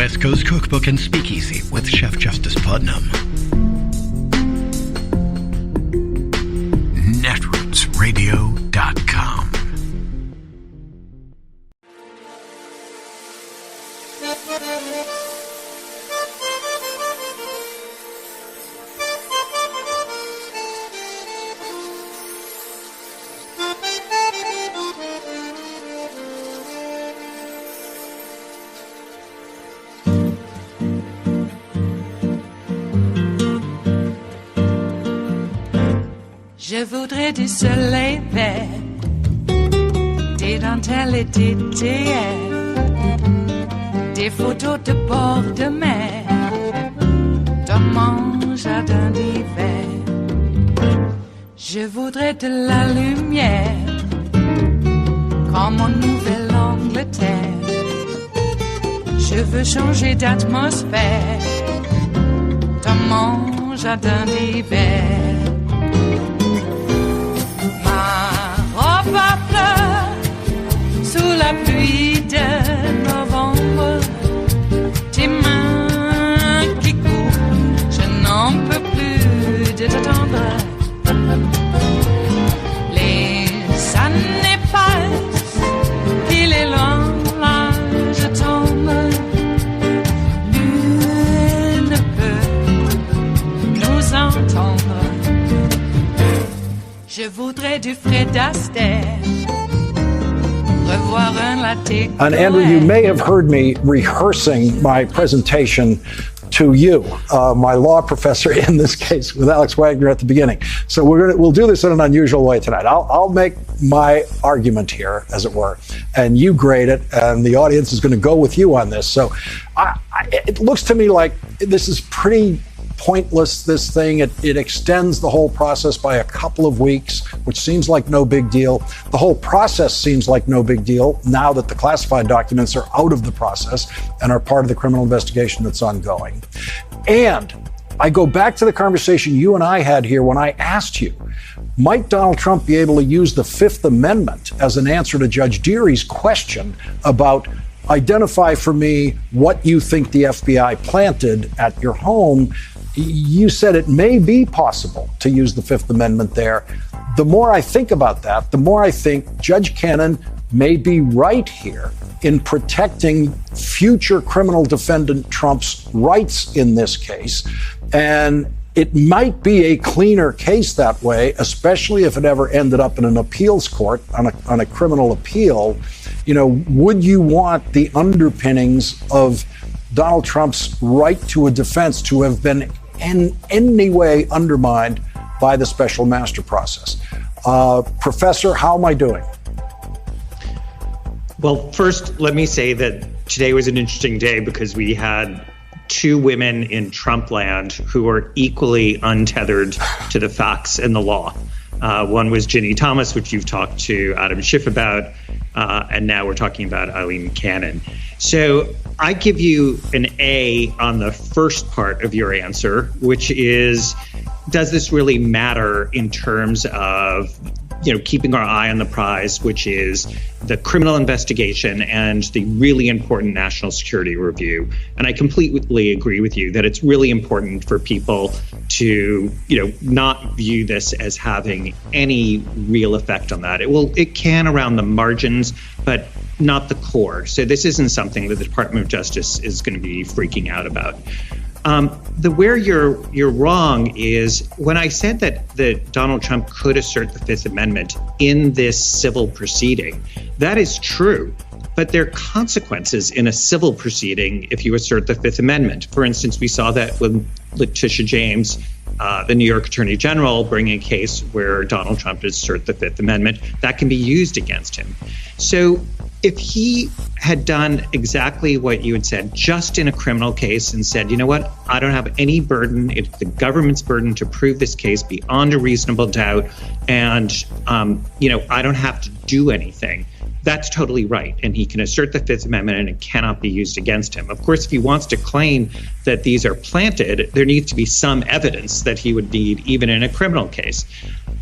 West Coast Cookbook and Speakeasy with Chef Justice Putnam. Netrootsradio.com. Je voudrais du soleil vert, des dentelles et des théières, des photos de bord de mer, dans mon jardin d'hiver. Je voudrais de la lumière, comme en Nouvelle-Angleterre. Je veux changer d'atmosphère, dans mon jardin d'hiver. Ma fleur sous la pluie de novembre, tes mains qui courent, je n'en peux plus de t'attendre. Les années passent, il est loin, là je tombe. Nul ne peut nous entendre. Je voudrais du Fred Astaire, revoir un latte. And Andrew, you may have heard me rehearsing my presentation to you, my law professor in this case, with Alex Wagner at the beginning. So we'll do this in an unusual way tonight. I'll make my argument here, as it were, and you grade it, and the audience is going to go with you on this. So it looks to me like this is pretty pointless, this thing. It extends the whole process by a couple of weeks, which seems like no big deal. The whole process seems like no big deal now that the classified documents are out of the process and are part of the criminal investigation that's ongoing. And I go back to the conversation you and I had here when I asked you, might Donald Trump be able to use the Fifth Amendment as an answer to Judge Deary's question about identify for me what you think the FBI planted at your home? You said it may be possible to use the Fifth Amendment there. The more I think about that, the more I think Judge Cannon may be right here in protecting future criminal defendant Trump's rights in this case. And it might be a cleaner case that way, especially if it ever ended up in an appeals court on a criminal appeal. You know, would you want the underpinnings of Donald Trump's right to a defense to have been in any way undermined by the special master process? Professor, how am I doing? Well, first, let me say that today was an interesting day because we had two women in Trump land who are equally untethered to the facts and the law. One was Ginny Thomas, which you've talked to Adam Schiff about, and now we're talking about Aileen Cannon. So I give you an A on the first part of your answer, which is, does this really matter in terms of, you know, keeping our eye on the prize, which is the criminal investigation and the really important national security review? And I completely agree with you that it's really important for people to, you know, not view this as having any real effect on that. It can around the margins, but not the core. So this isn't something that the Department of Justice is going to be freaking out about. Where you're wrong is when I said that Donald Trump could assert the Fifth Amendment in this civil proceeding. That is true, but there are consequences in a civil proceeding if you assert the Fifth Amendment. For instance, we saw that when Letitia James, the New York Attorney General, bringing a case where Donald Trump assert the Fifth Amendment, that can be used against him. So if he had done exactly what you had said, just in a criminal case, and said, you know what, I don't have any burden, it's the government's burden to prove this case beyond a reasonable doubt, and you know, I don't have to do anything, that's totally right. And he can assert the Fifth Amendment and it cannot be used against him. Of course, if he wants to claim that these are planted, there needs to be some evidence that he would need even in a criminal case.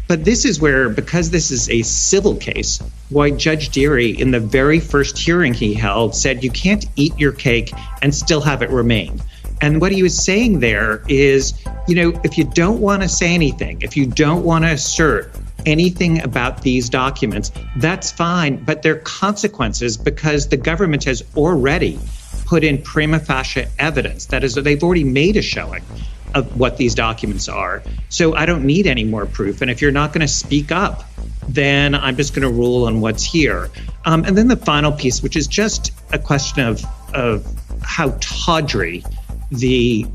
But this is where, because this is a civil case, why Judge Deary, in the very first hearing he held, said you can't eat your cake and still have it remain. And what he was saying there is, if you don't want to say anything, if you don't want to assert anything about these documents, that's fine, but there are consequences because the government has already put in prima facie evidence. That is, they've already made a showing of what these documents are. So I don't need any more proof. And if you're not going to speak up, then I'm just going to rule on what's here. And then the final piece, which is just a question of how tawdry the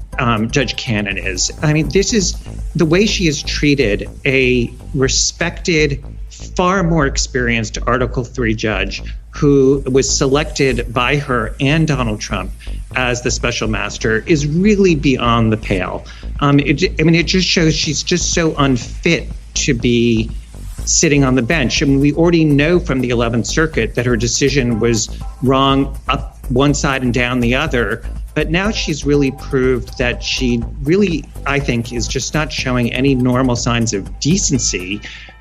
Judge Cannon is. I mean, this is the way she has treated a respected, far more experienced Article III judge who was selected by her and Donald Trump as the special master is really beyond the pale. It just shows she's just so unfit to be sitting on the bench. I mean, we already know from the 11th Circuit that her decision was wrong up one side and down the other. But now she's really proved that she really, I think, is just not showing any normal signs of decency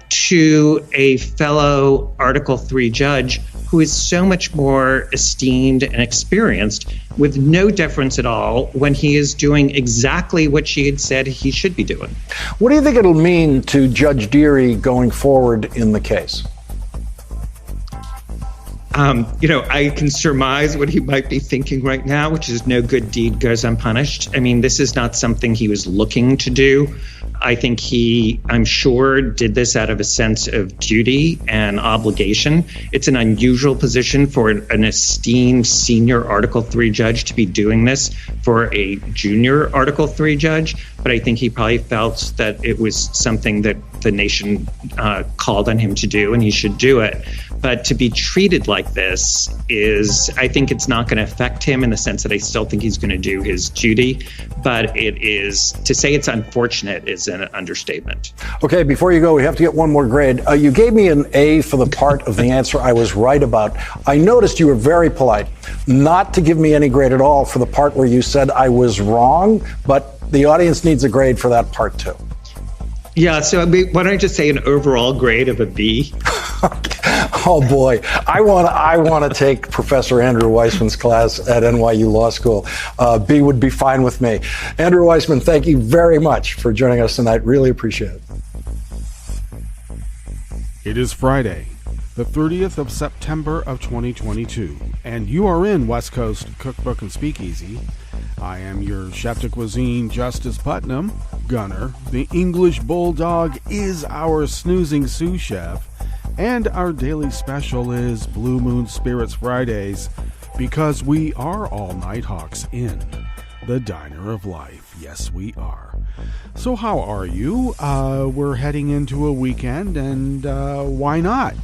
to a fellow Article III judge who is so much more esteemed and experienced, with no deference at all when he is doing exactly what she had said he should be doing. What do you think it'll mean to Judge Deary going forward in the case? I can surmise what he might be thinking right now, which is no good deed goes unpunished. I mean, this is not something he was looking to do. I think I'm sure, did this out of a sense of duty and obligation. It's an unusual position for an esteemed senior Article III judge to be doing this for a junior Article III judge. But I think he probably felt that it was something that the nation called on him to do, and he should do it. But to be treated like this is, I think it's not going to affect him in the sense that I still think he's going to do his duty. But it is, to say it's unfortunate is an understatement. Okay, before you go, we have to get one more grade. You gave me an A for the part of the answer I was right about. I noticed you were very polite not to give me any grade at all for the part where you said I was wrong, but the audience needs a grade for that part too. Yeah, so why don't I just say an overall grade of a B? Oh boy, I want to take Professor Andrew Weissman's class at NYU Law School. B would be fine with me. Andrew Weissman, thank you very much for joining us tonight. Really appreciate it. It is Friday, the 30th of September of 2022, and you are in West Coast Cookbook and Speakeasy. I am your chef de cuisine, Justice Putnam. Gunner, the English Bulldog, is our snoozing sous chef. And our daily special is Blue Moon Spirits Fridays, because we are all Nighthawks in the Diner of Life. Yes, we are. So how are you? We're heading into a weekend, and why not?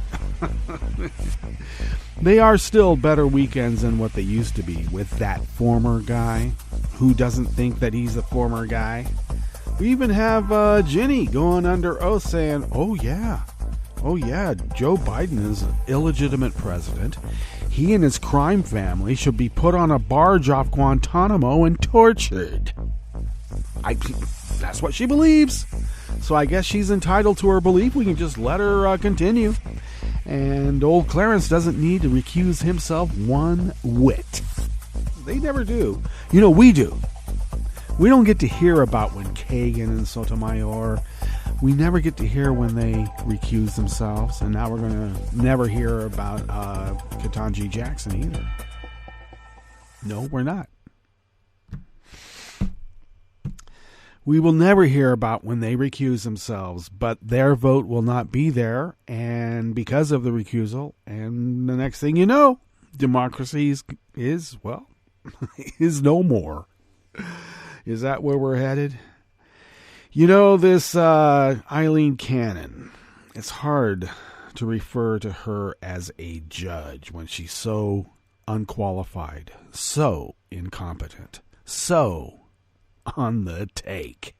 They are still better weekends than what they used to be with that former guy. Who doesn't think that he's a former guy? We even have Ginny going under oath saying, oh yeah, Joe Biden is an illegitimate president. He and his crime family should be put on a barge off Guantanamo and tortured. That's what she believes. So I guess she's entitled to her belief. We can just let her continue. And old Clarence doesn't need to recuse himself one whit. They never do. We do. We don't get to hear about when Kagan and Sotomayor, we never get to hear when they recuse themselves. And now we're going to never hear about Ketanji Jackson either. No, we're not. We will never hear about when they recuse themselves, but their vote will not be there. And because of the recusal, and the next thing you know, democracy is no more. Is that where we're headed? This Aileen Cannon, it's hard to refer to her as a judge when she's so unqualified, so incompetent, so on the take.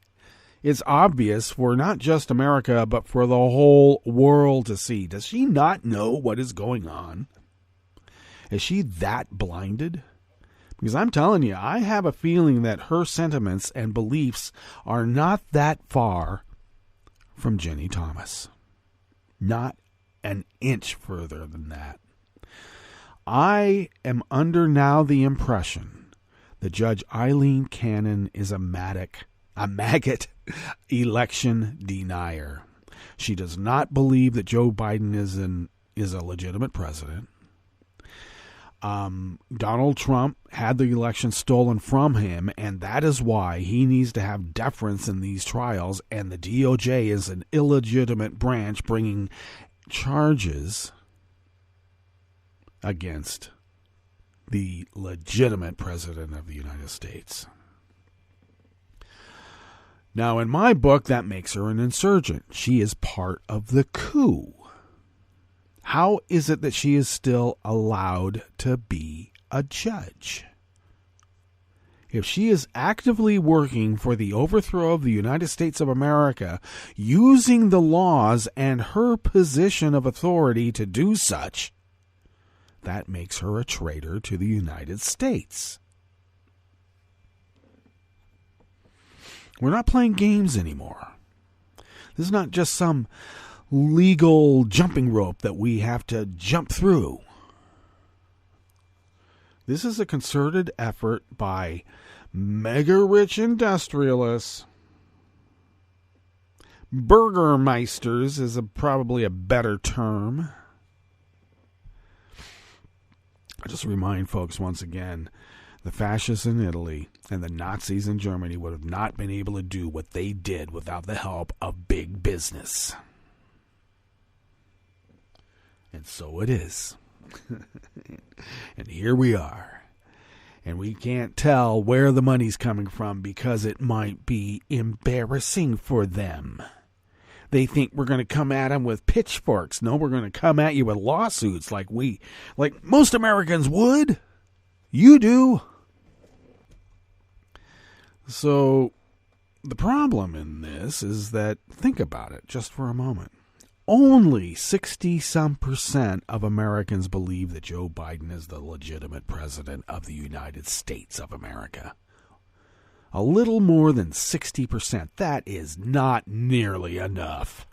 It's obvious for not just America, but for the whole world to see. Does she not know what is going on? Is she that blinded? Because I'm telling you, I have a feeling that her sentiments and beliefs are not that far from Jenny Thomas. Not an inch further than that. I am under now the impression that Judge Aileen Cannon is a maggot election denier. She does not believe that Joe Biden is a legitimate president. Donald Trump had the election stolen from him, and that is why he needs to have deference in these trials, and the DOJ is an illegitimate branch bringing charges against the legitimate president of the United States. Now, in my book, that makes her an insurgent. She is part of the coup. How is it that she is still allowed to be a judge? If she is actively working for the overthrow of the United States of America, using the laws and her position of authority to do such, that makes her a traitor to the United States. We're not playing games anymore. This is not just some legal jumping rope that we have to jump through. This is a concerted effort by mega-rich industrialists. Burgermeisters is probably a better term. I just remind folks once again, the fascists in Italy and the Nazis in Germany would have not been able to do what they did without the help of big business. And so it is. And here we are. And we can't tell where the money's coming from because it might be embarrassing for them. They think we're going to come at them with pitchforks. No, we're going to come at you with lawsuits like most Americans would. You do. So the problem in this is that, think about it just for a moment. Only 60-some% of Americans believe that Joe Biden is the legitimate president of the United States of America. A little more than 60%. That is not nearly enough.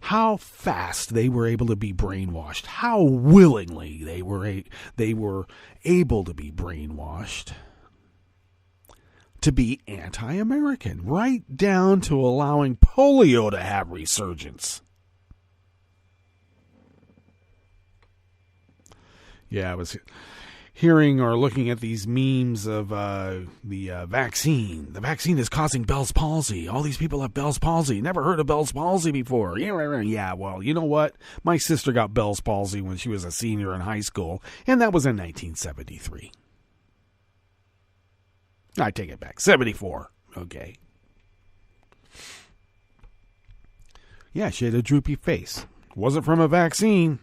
How fast they were able to be brainwashed. How willingly they were able to be brainwashed to be anti-American, right down to allowing polio to have resurgence. Yeah, I was hearing or looking at these memes of the vaccine. The vaccine is causing Bell's palsy. All these people have Bell's palsy. Never heard of Bell's palsy before. Yeah, well, you know what? My sister got Bell's palsy when she was a senior in high school, and that was in 1973. I take it back. 74. Okay. Yeah, she had a droopy face. Wasn't from a vaccine.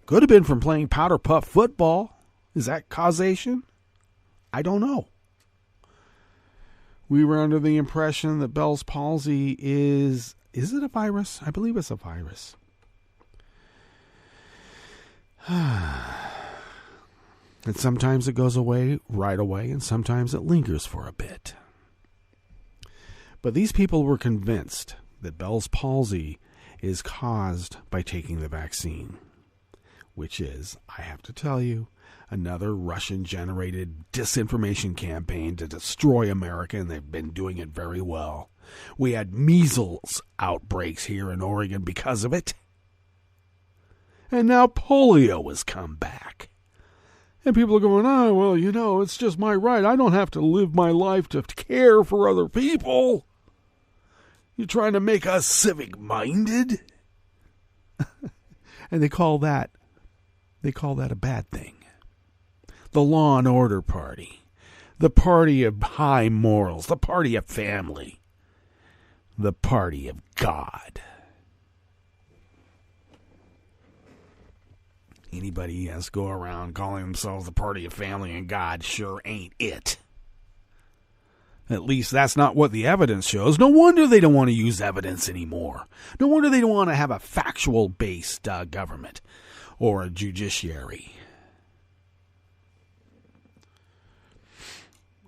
Could have been from playing powder puff football. Is that causation? I don't know. We were under the impression that Bell's palsy is it a virus? I believe it's a virus. And sometimes it goes away right away, and sometimes it lingers for a bit. But these people were convinced that Bell's palsy is caused by taking the vaccine, which is, I have to tell you, another Russian-generated disinformation campaign to destroy America, and they've been doing it very well. We had measles outbreaks here in Oregon because of it. And now polio has come back. And people are going, oh, well, you know, it's just my right. I don't have to live my life to care for other people. You're trying to make us civic-minded? And they call that a bad thing. The Law and Order Party. The party of high morals. The party of family. The party of God. Anybody has to go around calling themselves the party of family and God sure ain't it. At least that's not what the evidence shows. No wonder they don't want to use evidence anymore. No wonder they don't want to have a factual-based government or a judiciary.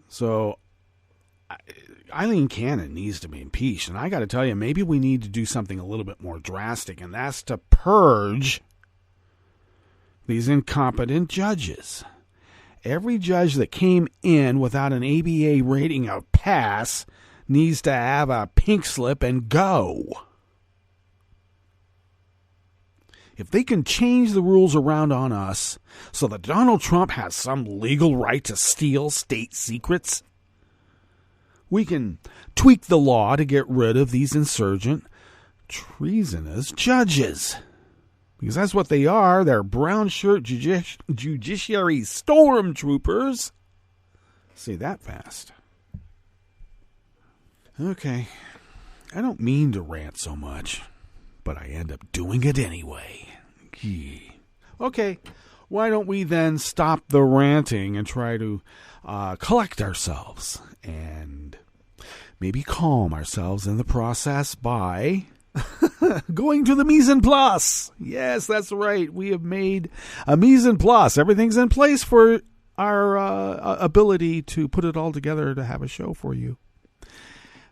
So, Aileen Cannon needs to be impeached. And I got to tell you, maybe we need to do something a little bit more drastic, and that's to purge these incompetent judges. Every judge that came in without an ABA rating of pass needs to have a pink slip and go. If they can change the rules around on us so that Donald Trump has some legal right to steal state secrets, we can tweak the law to get rid of these insurgent, treasonous judges. Because that's what they are. They're brown shirt judiciary stormtroopers. Say that fast. Okay. I don't mean to rant so much, but I end up doing it anyway. Okay, why don't we then stop the ranting and try to collect ourselves and maybe calm ourselves in the process by going to the mise en place. Yes, that's right. We have made a mise en place. Everything's in place for our ability to put it all together to have a show for you.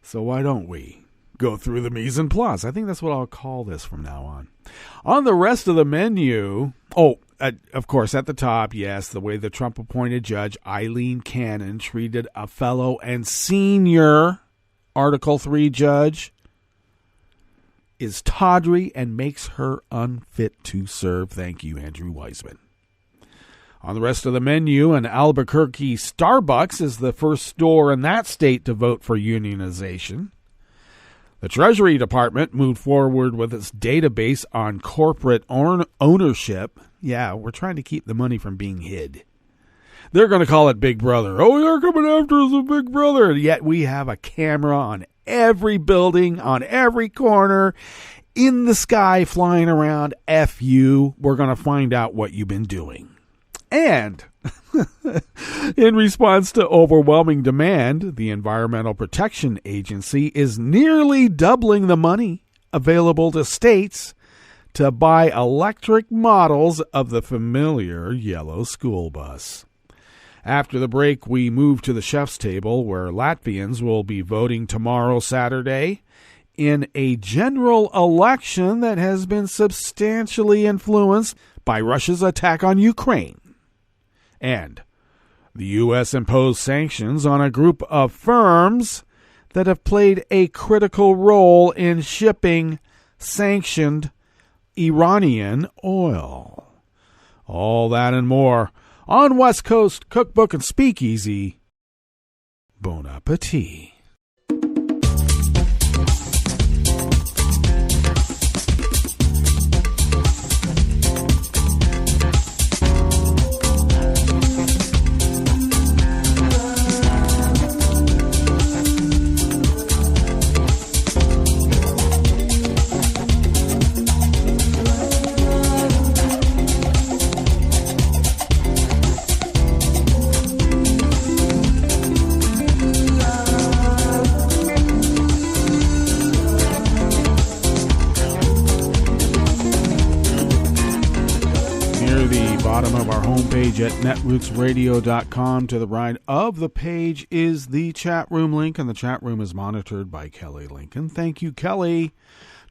So why don't we go through the mise en place? I think that's what I'll call this from now on. On the rest of the menu, of course, at the top, yes, the way the Trump-appointed judge Aileen Cannon treated a fellow and senior Article 3 judge is tawdry and makes her unfit to serve. Thank you, Andrew Weissman. On the rest of the menu, an Albuquerque Starbucks is the first store in that state to vote for unionization. The Treasury Department moved forward with its database on corporate ownership. Yeah, we're trying to keep the money from being hid. They're going to call it Big Brother. Oh, they're coming after us with Big Brother. Yet we have a camera on every building, on every corner, in the sky, flying around. F you. We're going to find out what you've been doing. And in response to overwhelming demand, the Environmental Protection Agency is nearly doubling the money available to states to buy electric models of the familiar yellow school bus. After the break, we move to the chef's table, where Latvians will be voting tomorrow, Saturday, in a general election that has been substantially influenced by Russia's attack on Ukraine. And the U.S. imposed sanctions on a group of firms that have played a critical role in shipping sanctioned Iranian oil. All that and more on West Coast Cookbook and Speakeasy. Bon appetit. At netrootsradio.com. To the right of the page is the chat room link, and the chat room is monitored by Kelly Lincoln. Thank you, Kelly.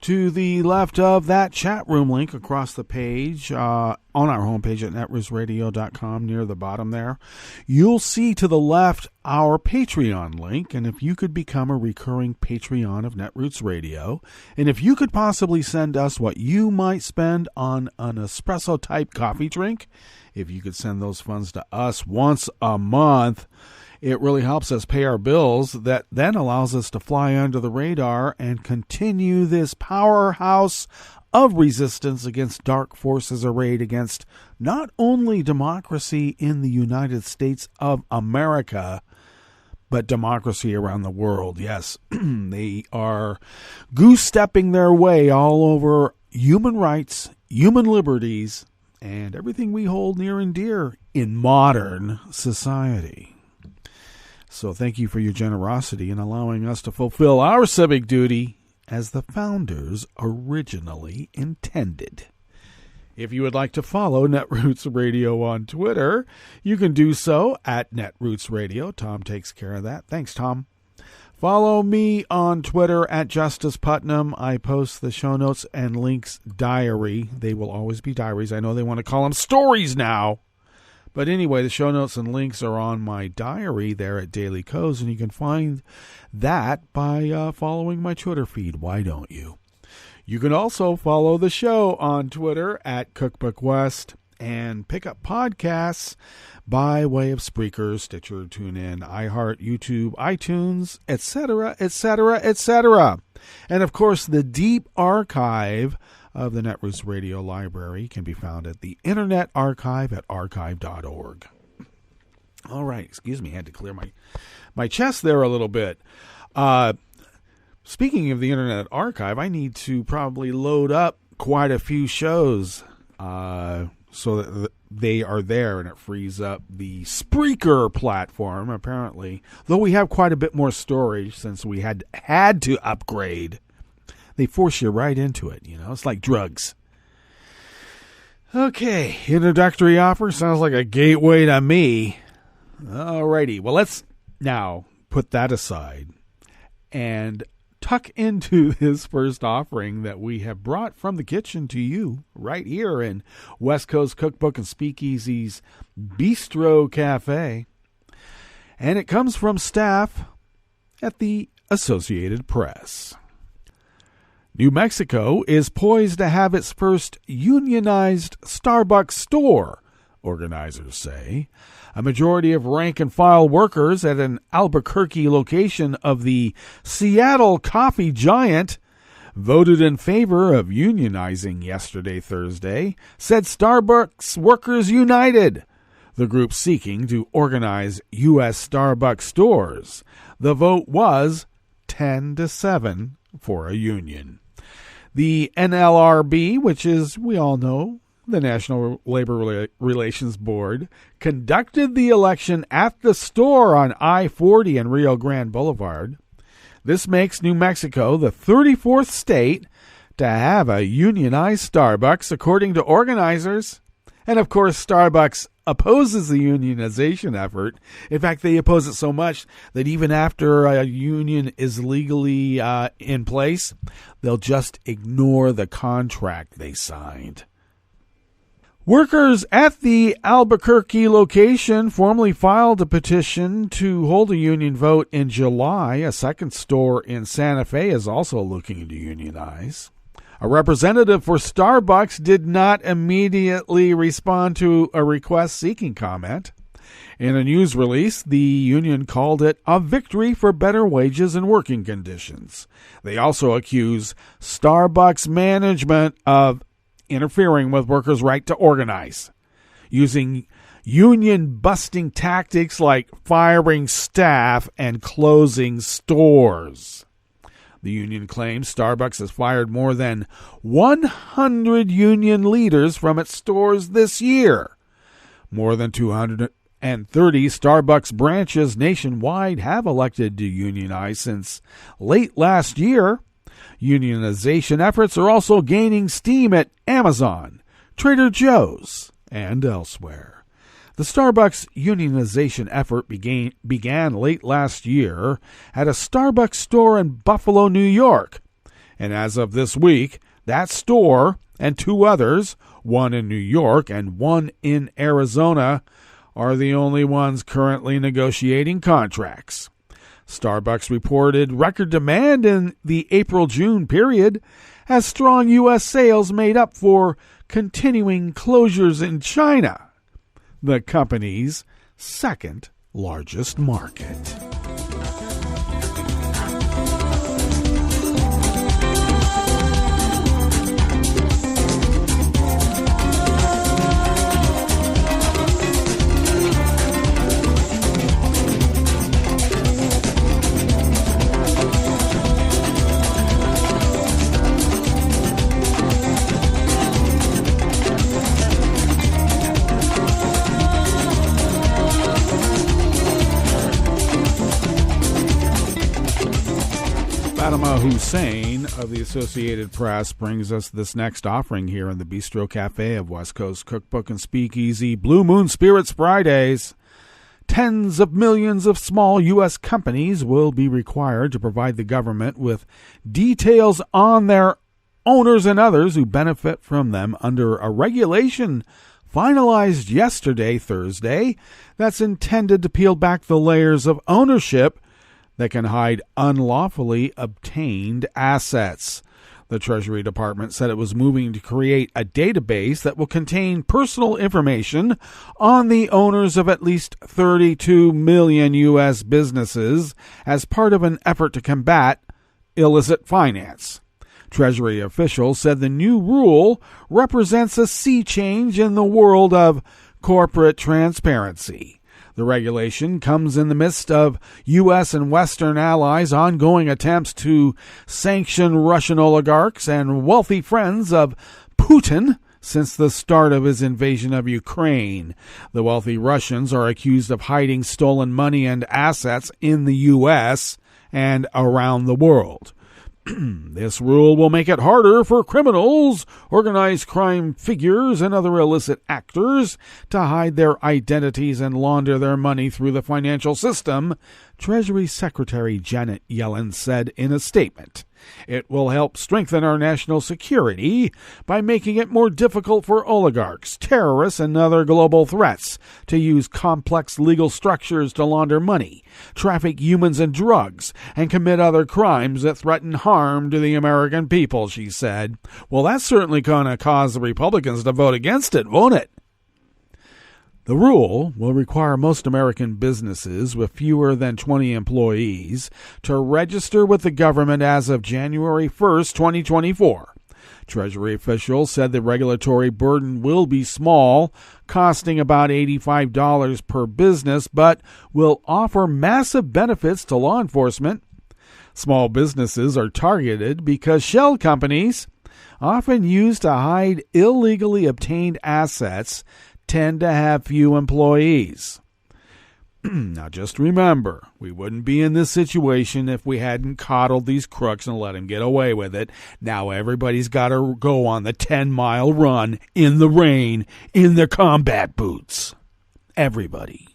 To the left of that chat room link across the page on our homepage at netrootsradio.com, near the bottom there, you'll see to the left our Patreon link. And if you could become a recurring Patreon of Netroots Radio, and if you could possibly send us what you might spend on an espresso type coffee drink, if you could send those funds to us once a month, it really helps us pay our bills. That then allows us to fly under the radar and continue this powerhouse of resistance against dark forces arrayed against not only democracy in the United States of America, but democracy around the world. Yes, they are goose-stepping their way all over human rights, human liberties, and everything we hold near and dear in modern society. So thank you for your generosity in allowing us to fulfill our civic duty as the founders originally intended. If you would like to follow Netroots Radio on Twitter, you can do so at Netroots Radio. Tom takes care of that. Thanks, Tom. Follow me on Twitter at Justice Putnam. I post the show notes and links diary. They will always be diaries. I know they want to call them stories now. But anyway, the show notes and links are on my diary there at Daily Co's, and you can find that by following my Twitter feed. Why don't you? You can also follow the show on Twitter at Cookbook West and pick up podcasts by way of Spreaker, Stitcher, TuneIn, iHeart, YouTube, iTunes, etc., etc., etc. And, of course, the deep archive of the Netroots Radio Library can be found at the Internet Archive at archive.org. All right, excuse me, I had to clear my chest there a little bit. Speaking of the Internet Archive, I need to probably load up quite a few shows so that they are there, and it frees up the Spreaker platform, apparently. Though we have quite a bit more storage since we had to upgrade. They force you right into it, you know. It's like drugs. Okay, introductory offer sounds like a gateway to me. Alrighty, well, let's now put that aside and tuck into this first offering that we have brought from the kitchen to you right here in West Coast Cookbook and Speakeasy's Bistro Cafe. And it comes from staff at the Associated Press. New Mexico is poised to have its first unionized Starbucks store, organizers say. A majority of rank-and-file workers at an Albuquerque location of the Seattle coffee giant voted in favor of unionizing yesterday, Thursday, said Starbucks Workers United, the group seeking to organize U.S. Starbucks stores. The vote was 10-7 for a union. The NLRB, which is, we all know, the National Labor Relations Board, conducted the election at the store on I-40 and Rio Grande Boulevard. This makes New Mexico the 34th state to have a unionized Starbucks, according to organizers. And, of course, Starbucks opposes the unionization effort. In fact, they oppose it so much that even after a union is legally in place, they'll just ignore the contract they signed. Workers at the Albuquerque location formally filed a petition to hold a union vote in July. A second store in Santa Fe is also looking to unionize. A representative for Starbucks did not immediately respond to a request seeking comment. In a news release, the union called it a victory for better wages and working conditions. They also accuse Starbucks management of interfering with workers' right to organize, using union-busting tactics like firing staff and closing stores. The union claims Starbucks has fired more than 100 union leaders from its stores this year. More than 230 Starbucks branches nationwide have elected to unionize since late last year. Unionization efforts are also gaining steam at Amazon, Trader Joe's, and elsewhere. The Starbucks unionization effort began late last year at a Starbucks store in Buffalo, New York. And as of this week, that store and two others, one in New York and one in Arizona, are the only ones currently negotiating contracts. Starbucks reported record demand in the April-June period as strong U.S. sales made up for continuing closures in China, the company's second largest market. Fatima Hussein of the Associated Press brings us this next offering here in the Bistro Cafe of West Coast Cookbook and Speakeasy, Blue Moon Spirits Fridays. Tens of millions of small U.S. companies will be required to provide the government with details on their owners and others who benefit from them under a regulation finalized yesterday, Thursday, that's intended to peel back the layers of ownership that can hide unlawfully obtained assets. The Treasury Department said it was moving to create a database that will contain personal information on the owners of at least 32 million U.S. businesses as part of an effort to combat illicit finance. Treasury officials said the new rule represents a sea change in the world of corporate transparency. The regulation comes in the midst of U.S. and Western allies' ongoing attempts to sanction Russian oligarchs and wealthy friends of Putin since the start of his invasion of Ukraine. The wealthy Russians are accused of hiding stolen money and assets in the U.S. and around the world. This rule will make it harder for criminals, organized crime figures, and other illicit actors to hide their identities and launder their money through the financial system, Treasury Secretary Janet Yellen said in a statement. It will help strengthen our national security by making it more difficult for oligarchs, terrorists, and other global threats to use complex legal structures to launder money, traffic humans and drugs, and commit other crimes that threaten harm to the American people, she said. Well, that's certainly going to cause the Republicans to vote against it, won't it? The rule will require most American businesses with fewer than 20 employees to register with the government as of January 1st, 2024. Treasury officials said the regulatory burden will be small, costing about $85 per business, but will offer massive benefits to law enforcement. Small businesses are targeted because shell companies, often used to hide illegally obtained assets, tend to have few employees. Now just remember, we wouldn't be in this situation if we hadn't coddled these crooks and let them get away with it. Now everybody's got to go on the 10-mile run in the rain in their combat boots. Everybody.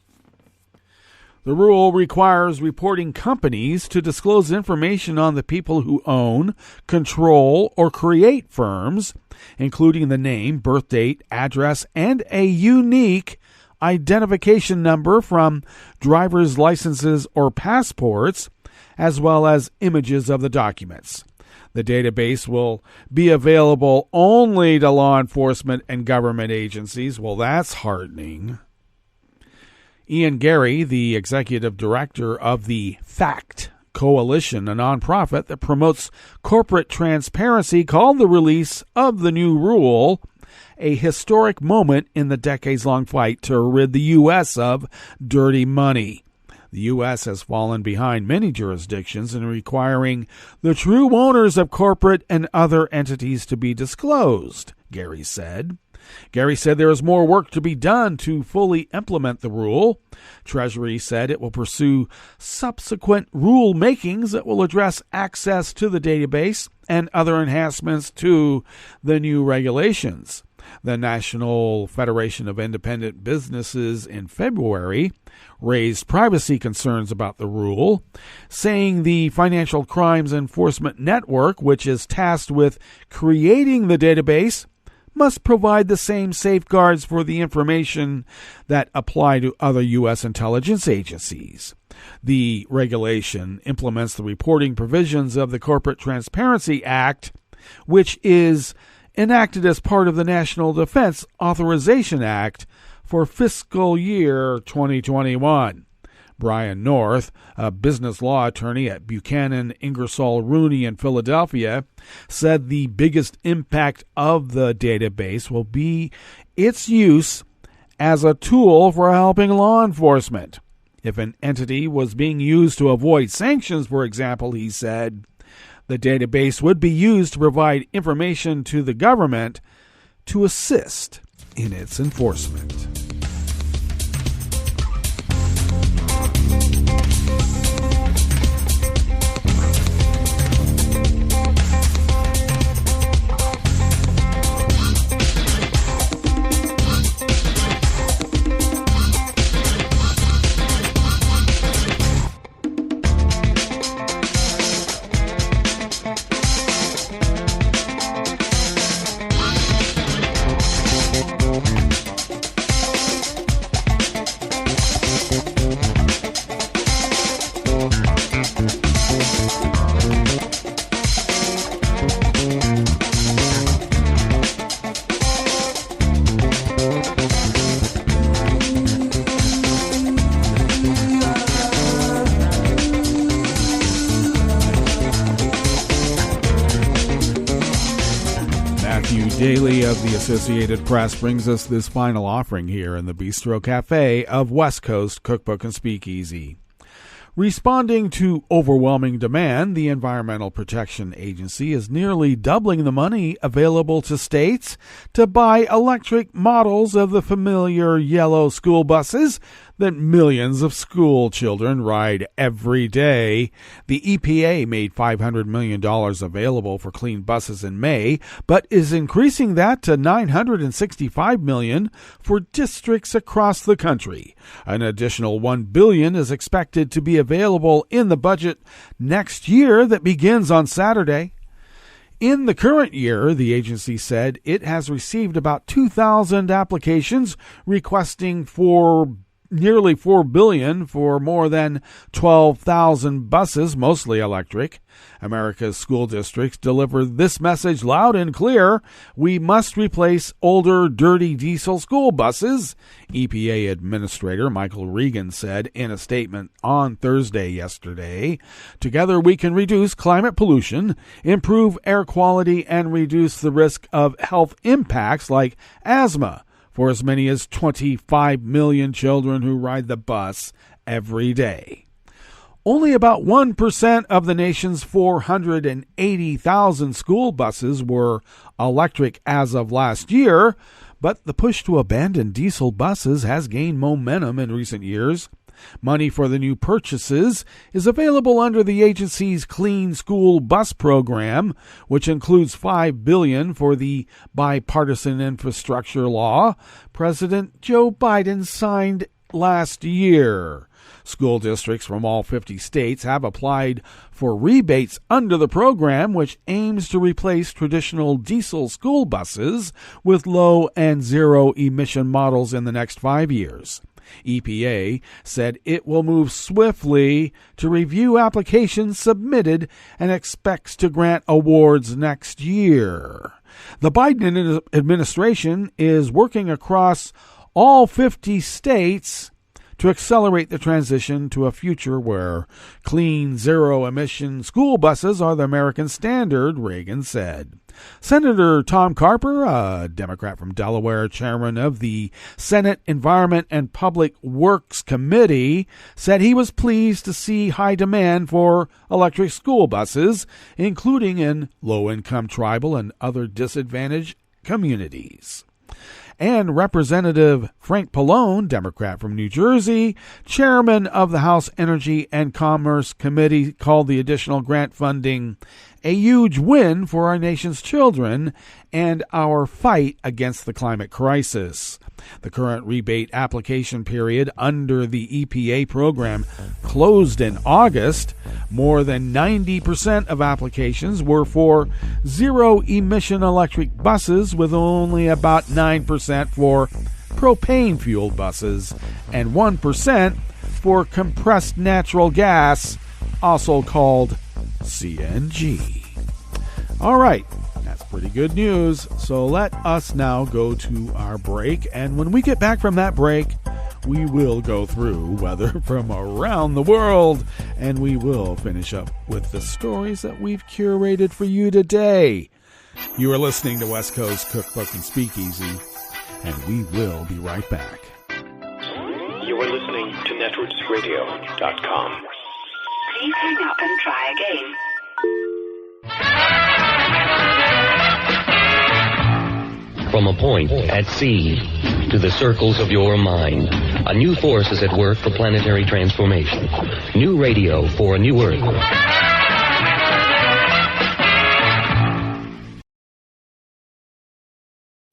The rule requires reporting companies to disclose information on the people who own, control, or create firms, including the name, birth date, address, and a unique identification number from driver's licenses or passports, as well as images of the documents. The database will be available only to law enforcement and government agencies. Well, that's heartening. Ian Gary, the executive director of the FACT Coalition, a nonprofit that promotes corporate transparency, called the release of the new rule a historic moment in the decades-long fight to rid the U.S. of dirty money. The U.S. has fallen behind many jurisdictions in requiring the true owners of corporate and other entities to be disclosed, Gary said. Gary said there is more work to be done to fully implement the rule. Treasury said it will pursue subsequent rule makings that will address access to the database and other enhancements to the new regulations. The National Federation of Independent Businesses in February raised privacy concerns about the rule, saying the Financial Crimes Enforcement Network, which is tasked with creating the database, must provide the same safeguards for the information that apply to other U.S. intelligence agencies. The regulation implements the reporting provisions of the Corporate Transparency Act, which is enacted as part of the National Defense Authorization Act for fiscal year 2021. Brian North, a business law attorney at Buchanan, Ingersoll Rooney in Philadelphia, said the biggest impact of the database will be its use as a tool for helping law enforcement. If an entity was being used to avoid sanctions, for example, he said, the database would be used to provide information to the government to assist in its enforcement. Bailey of the Associated Press brings us this final offering here in the Bistro Cafe of West Coast Cookbook and Speakeasy. Responding to overwhelming demand, the Environmental Protection Agency is nearly doubling the money available to states to buy electric models of the familiar yellow school buses that millions of school children ride every day. The EPA made $500 million available for clean buses in May, but is increasing that to $965 million for districts across the country. An additional $1 billion is expected to be available in the budget next year that begins on Saturday. In the current year, the agency said it has received about 2,000 applications requesting for nearly $4 billion for more than 12,000 buses, mostly electric. America's school districts deliver this message loud and clear: we must replace older, dirty diesel school buses, EPA Administrator Michael Regan said in a statement on Thursday yesterday. Together we can reduce climate pollution, improve air quality, and reduce the risk of health impacts like asthma for as many as 25 million children who ride the bus every day. Only about 1% of the nation's 480,000 school buses were electric as of last year, but the push to abandon diesel buses has gained momentum in recent years. Money for the new purchases is available under the agency's Clean School Bus Program, which includes $5 billion for the bipartisan infrastructure law President Joe Biden signed last year. School districts from all 50 states have applied for rebates under the program, which aims to replace traditional diesel school buses with low and zero emission models in the next 5 years. EPA said it will move swiftly to review applications submitted and expects to grant awards next year. The Biden administration is working across all 50 states to accelerate the transition to a future where clean, zero-emission school buses are the American standard, Reagan said. Senator Tom Carper, a Democrat from Delaware, chairman of the Senate Environment and Public Works Committee, said he was pleased to see high demand for electric school buses, including in low-income tribal and other disadvantaged communities. And Representative Frank Pallone, Democrat from New Jersey, chairman of the House Energy and Commerce Committee, called the additional grant funding a huge win for our nation's children and our fight against the climate crisis. The current rebate application period under the EPA program closed in August. More than 90% of applications were for zero-emission electric buses, with only about 9% for propane-fueled buses and 1% for compressed natural gas, also called CNG. All right, that's pretty good news. So let us now go to our break. And when we get back from that break, we will go through weather from around the world. And we will finish up with the stories that we've curated for you today. You are listening to West Coast Cookbook and Speakeasy. And we will be right back. You are listening to netrootsradio.com. Please hang up and try again. From a point at sea to the circles of your mind, a new force is at work for planetary transformation. New radio for a new Earth.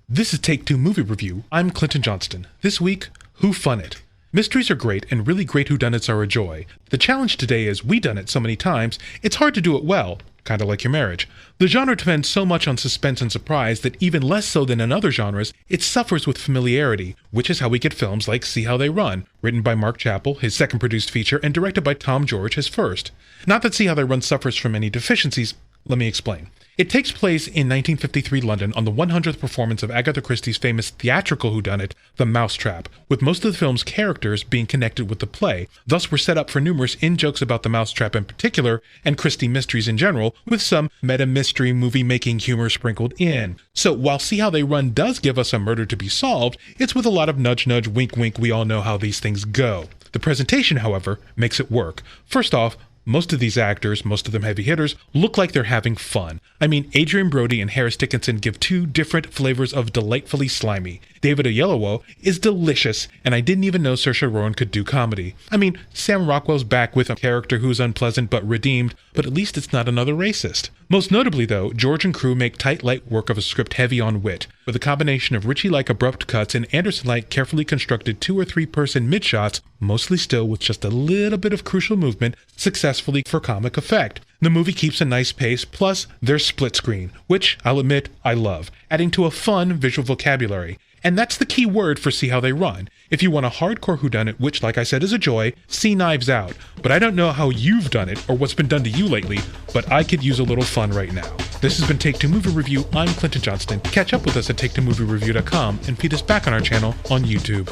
This is Take Two Movie Review. I'm Clinton Johnston. This week, Who Fun It? Mysteries are great, and really great whodunits are a joy. The challenge today is we done it so many times, it's hard to do it well, kind of like your marriage. The genre depends so much on suspense and surprise that even less so than in other genres, it suffers with familiarity, which is how we get films like See How They Run, written by Mark Chappell, his second produced feature, and directed by Tom George, his first. Not that See How They Run suffers from any deficiencies, let me explain. It takes place in 1953 London on the 100th performance of Agatha Christie's famous theatrical whodunit, The Mousetrap, with most of the film's characters being connected with the play. Thus, we're set up for numerous in-jokes about The Mousetrap in particular, and Christie mysteries in general, with some meta-mystery movie-making humor sprinkled in. So, while See How They Run does give us a murder to be solved, it's with a lot of nudge-nudge, wink-wink, we all know how these things go. The presentation, however, makes it work. First off, most of these actors, most of them heavy hitters, look like they're having fun. I mean, Adrian Brody and Harris Dickinson give two different flavors of delightfully slimy. David Oyelowo is delicious, and I didn't even know Saoirse Ronan could do comedy. I mean, Sam Rockwell's back with a character who's unpleasant but redeemed, but at least it's not another racist. Most notably, though, George and crew make tight, light work of a script heavy on wit, with a combination of Ritchie-like abrupt cuts and Anderson-like carefully constructed 2- or 3-person mid-shots, mostly still with just a little bit of crucial movement, successfully for comic effect. The movie keeps a nice pace, plus there's split screen, which, I'll admit, I love, adding to a fun visual vocabulary. And that's the key word for See How They Run. If you want a hardcore whodunit, which, like I said, is a joy, see Knives Out. But I don't know how you've done it or what's been done to you lately, but I could use a little fun right now. This has been Take Two Movie Review. I'm Clinton Johnston. Catch up with us at TakeTwoMovieReview.com and feed us back on our channel on YouTube.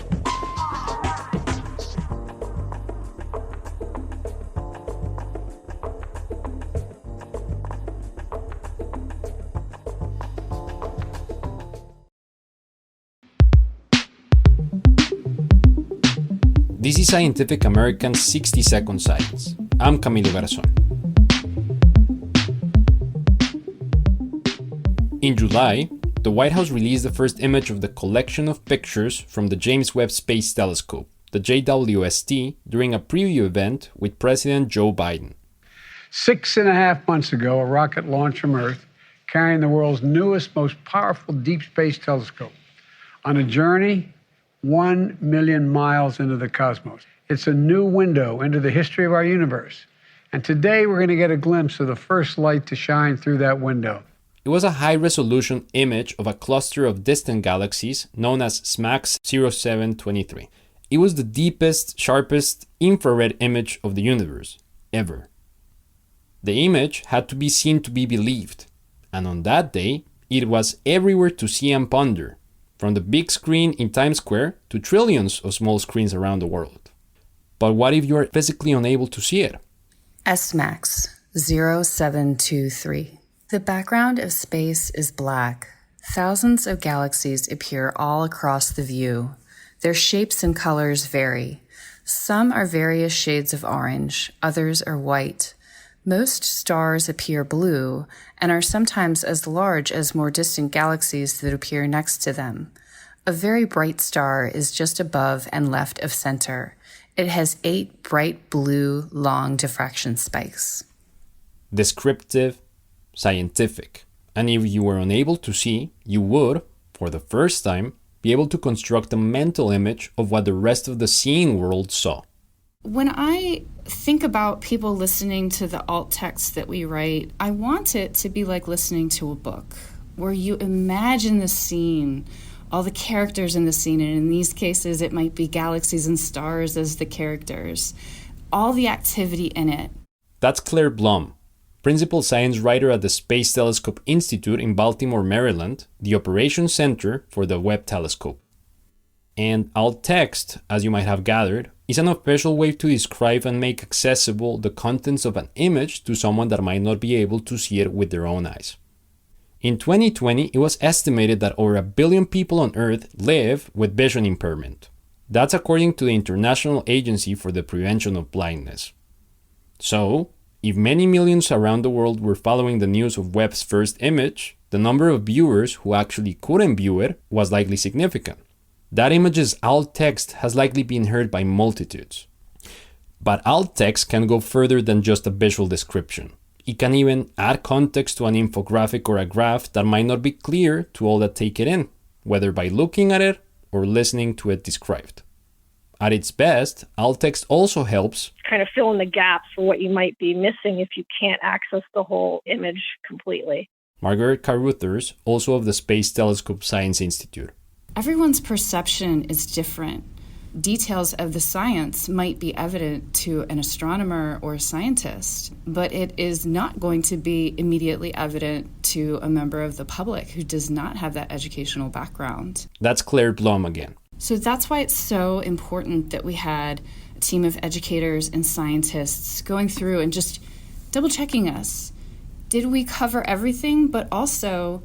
This is Scientific American's 60-Second Science. I'm Camilo Garzón. In July, the White House released the first image of the collection of pictures from the James Webb Space Telescope, the JWST, during a preview event with President Joe Biden. 6.5 months ago, a rocket launched from Earth, carrying the world's newest, most powerful deep space telescope on a journey 1 million miles into the cosmos. It's a new window into the history of our universe. And today we're going to get a glimpse of the first light to shine through that window. It was a high-resolution image of a cluster of distant galaxies known as SMACS 0723. It was the deepest, sharpest infrared image of the universe, ever. The image had to be seen to be believed. And on that day, it was everywhere to see and ponder, from the big screen in Times Square to trillions of small screens around the world. But what if you are physically unable to see it? SMACS 0723. The background of space is black. Thousands of galaxies appear all across the view. Their shapes and colors vary. Some are various shades of orange, others are white. Most stars appear blue and are sometimes as large as more distant galaxies that appear next to them. A very bright star is just above and left of center. It has 8 bright blue long diffraction spikes. Descriptive, scientific. And if you were unable to see, you would, for the first time, be able to construct a mental image of what the rest of the seeing world saw. When I think about people listening to the alt text that we write, I want it to be like listening to a book, where you imagine the scene, all the characters in the scene, and in these cases it might be galaxies and stars as the characters, all the activity in it. That's Claire Blum, principal science writer at the Space Telescope Institute in Baltimore, Maryland, the operations center for the Webb telescope. And alt text, as you might have gathered, is an official way to describe and make accessible the contents of an image to someone that might not be able to see it with their own eyes. In 2020, it was estimated that over 1 billion people on Earth live with vision impairment. That's according to the International Agency for the Prevention of Blindness. So, if many millions around the world were following the news of Webb's first image, the number of viewers who actually couldn't view it was likely significant. That image's alt text has likely been heard by multitudes. But alt text can go further than just a visual description. It can even add context to an infographic or a graph that might not be clear to all that take it in, whether by looking at it or listening to it described. At its best, alt text also helps kind of fill in the gaps for what you might be missing if you can't access the whole image completely. Margaret Carruthers, also of the Space Telescope Science Institute. Everyone's perception is different. details of the science might be evident to an astronomer or a scientist, but it is not going to be immediately evident to a member of the public who does not have that educational background. That's Claire Blum again. So that's why it's so important that we had a team of educators and scientists going through and just double-checking us. Did we cover everything, but also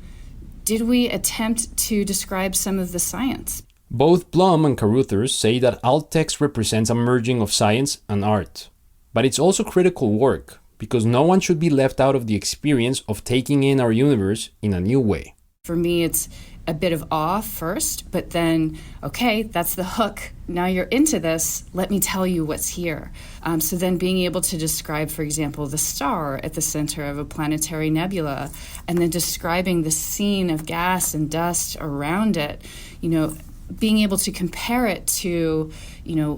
did we attempt to describe some of the science? Both Blum and Caruthers say that alt text represents a merging of science and art. But it's also critical work, because no one should be left out of the experience of taking in our universe in a new way. For me, it's a bit of awe first, but then, okay, that's the hook. Now you're into this, let me tell you what's here. So then being able to describe, for example, the star at the center of a planetary nebula, and then describing the scene of gas and dust around it, being able to compare it to,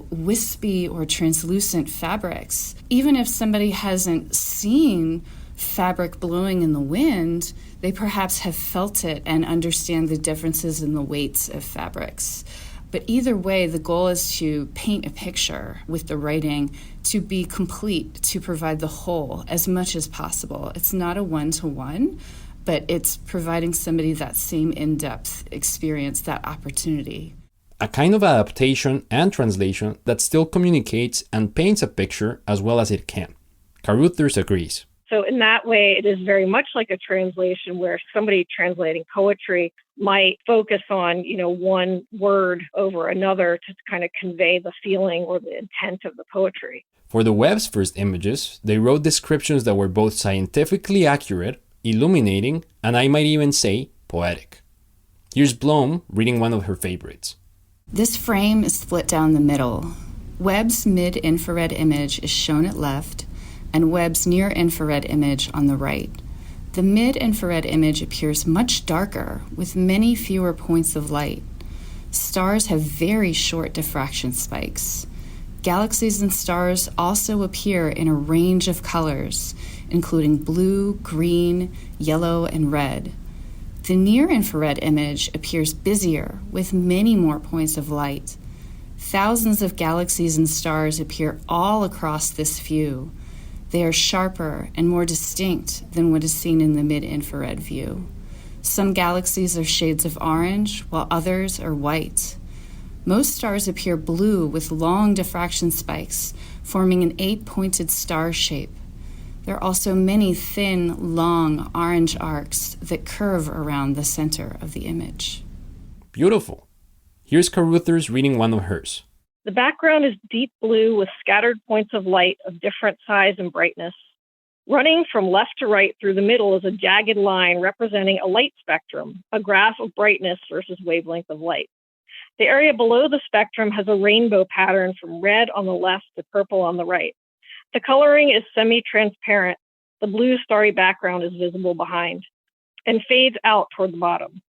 wispy or translucent fabrics. Even if somebody hasn't seen fabric blowing in the wind, they perhaps have felt it and understand the differences in the weights of fabrics. But either way, the goal is to paint a picture with the writing to be complete, to provide the whole as much as possible. It's not a one-to-one, but it's providing somebody that same in-depth experience, that opportunity. A kind of adaptation and translation that still communicates and paints a picture as well as it can. Caruthers agrees. So in that way, it is very much like a translation where somebody translating poetry might focus on, one word over another to kind of convey the feeling or the intent of the poetry. For the web's first images, they wrote descriptions that were both scientifically accurate, illuminating, and I might even say poetic. Here's Blum reading one of her favorites. This frame is split down the middle. Webb's mid-infrared image is shown at left, and Webb's near-infrared image on the right. The mid-infrared image appears much darker, with many fewer points of light. Stars have very short diffraction spikes. Galaxies and stars also appear in a range of colors, including blue, green, yellow, and red. The near-infrared image appears busier, with many more points of light. Thousands of galaxies and stars appear all across this view. They are sharper and more distinct than what is seen in the mid-infrared view. Some galaxies are shades of orange, while others are white. Most stars appear blue with long diffraction spikes, forming an 8-pointed star shape. There are also many thin, long orange arcs that curve around the center of the image. Beautiful. Here's Caruthers reading one of hers. The background is deep blue with scattered points of light of different size and brightness. Running from left to right through the middle is a jagged line representing a light spectrum, a graph of brightness versus wavelength of light. The area below the spectrum has a rainbow pattern from red on the left to purple on the right. The coloring is semi-transparent. The blue starry background is visible behind and fades out toward the bottom.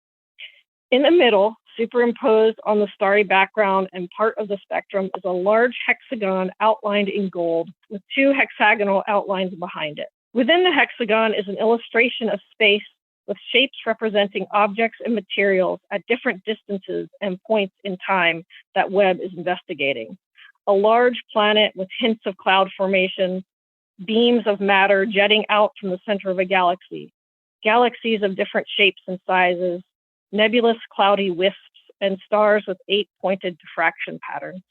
In the middle, superimposed on the starry background and part of the spectrum, is a large hexagon outlined in gold with 2 hexagonal outlines behind it. Within the hexagon is an illustration of space with shapes representing objects and materials at different distances and points in time that Webb is investigating. A large planet with hints of cloud formation, beams of matter jetting out from the center of a galaxy, galaxies of different shapes and sizes, nebulous cloudy wisps, and stars with 8-pointed diffraction patterns.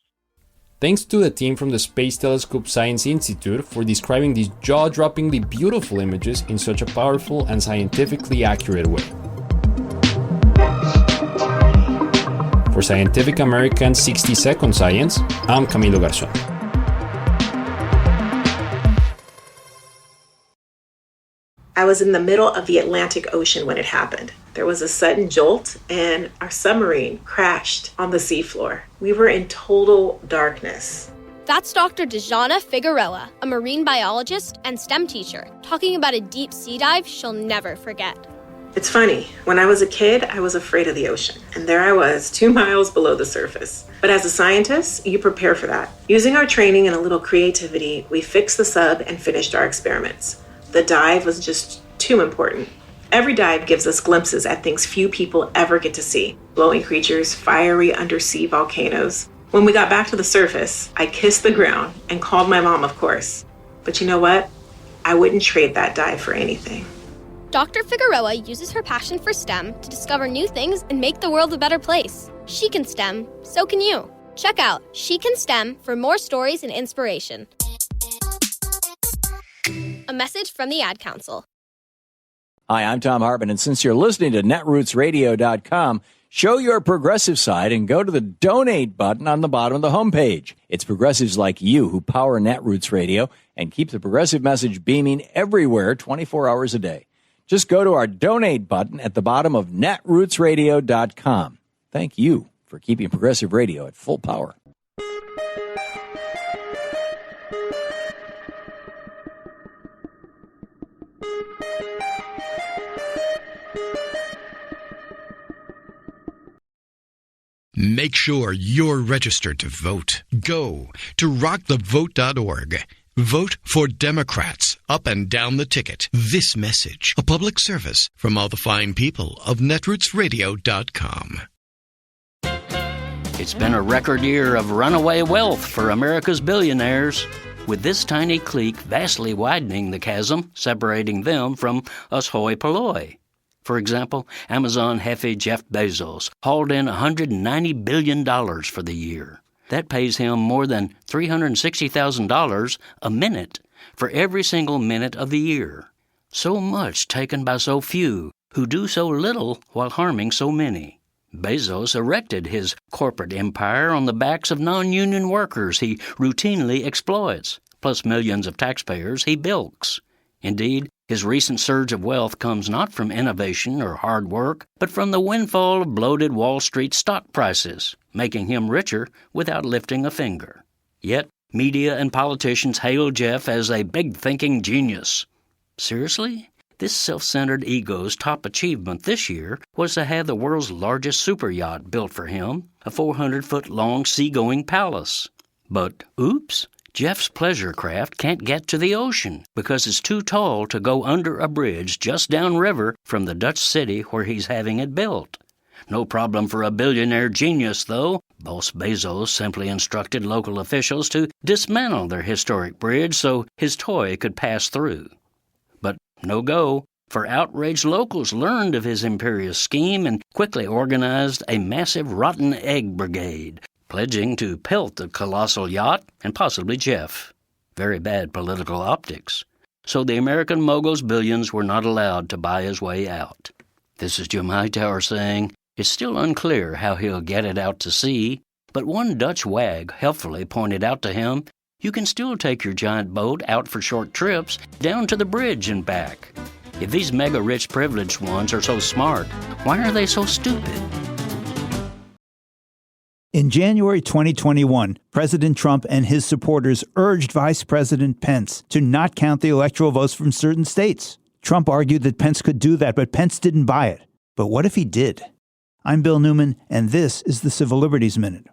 Thanks to the team from the Space Telescope Science Institute for describing these jaw-droppingly beautiful images in such a powerful and scientifically accurate way. For Scientific American's 60-Second Science, I'm Camilo Garzón. I was in the middle of the Atlantic Ocean when it happened. There was a sudden jolt and our submarine crashed on the seafloor. We were in total darkness. That's Dr. Dejana Figueroa, a marine biologist and STEM teacher, talking about a deep sea dive she'll never forget. It's funny, when I was a kid, I was afraid of the ocean. And there I was, 2 miles below the surface. But as a scientist, you prepare for that. Using our training and a little creativity, we fixed the sub and finished our experiments. The dive was just too important. Every dive gives us glimpses at things few people ever get to see. Glowing creatures, fiery undersea volcanoes. When we got back to the surface, I kissed the ground and called my mom, of course. But you know what? I wouldn't trade that dye for anything. Dr. Figueroa uses her passion for STEM to discover new things and make the world a better place. She can STEM, so can you. Check out She Can STEM for more stories and inspiration. A message from the Ad Council. Hi, I'm Tom Hartman, and since you're listening to netrootsradio.com, show your progressive side and go to the donate button on the bottom of the homepage. It's progressives like you who power Netroots Radio and keep the progressive message beaming everywhere 24 hours a day. Just go to our donate button at the bottom of netrootsradio.com. Thank you for keeping progressive radio at full power. Make sure you're registered to vote. Go to rockthevote.org. Vote for Democrats up and down the ticket. This message, a public service from all the fine people of netrootsradio.com. It's been a record year of runaway wealth for America's billionaires, with this tiny clique vastly widening the chasm, separating them from us hoi polloi. For example, Amazon Jefe Jeff Bezos hauled in $190 billion for the year. That pays him more than $360,000 a minute for every single minute of the year. So much taken by so few, who do so little while harming so many. Bezos erected his corporate empire on the backs of non-union workers he routinely exploits, plus millions of taxpayers he bilks. Indeed, his recent surge of wealth comes not from innovation or hard work, but from the windfall of bloated Wall Street stock prices, making him richer without lifting a finger. Yet, media and politicians hail Jeff as a big-thinking genius. Seriously? This self-centered ego's top achievement this year was to have the world's largest super yacht built for him, a 400-foot-long seagoing palace. But, oops, Jeff's pleasure craft can't get to the ocean because it's too tall to go under a bridge just downriver from the Dutch city where he's having it built. No problem for a billionaire genius, though. Boss Bezos simply instructed local officials to dismantle their historic bridge so his toy could pass through. But no go, for outraged locals learned of his imperious scheme and quickly organized a massive rotten egg brigade, pledging to pelt the colossal yacht and possibly Jeff. Very bad political optics. So the American mogul's billions were not allowed to buy his way out. This is Jim Hightower saying, it's still unclear how he'll get it out to sea, but one Dutch wag helpfully pointed out to him, you can still take your giant boat out for short trips down to the bridge and back. If these mega-rich privileged ones are so smart, why are they so stupid? In January 2021, President Trump and his supporters urged Vice President Pence to not count the electoral votes from certain states. Trump argued that Pence could do that, but Pence didn't buy it. But what if he did? I'm Bill Newman, and this is the Civil Liberties Minute.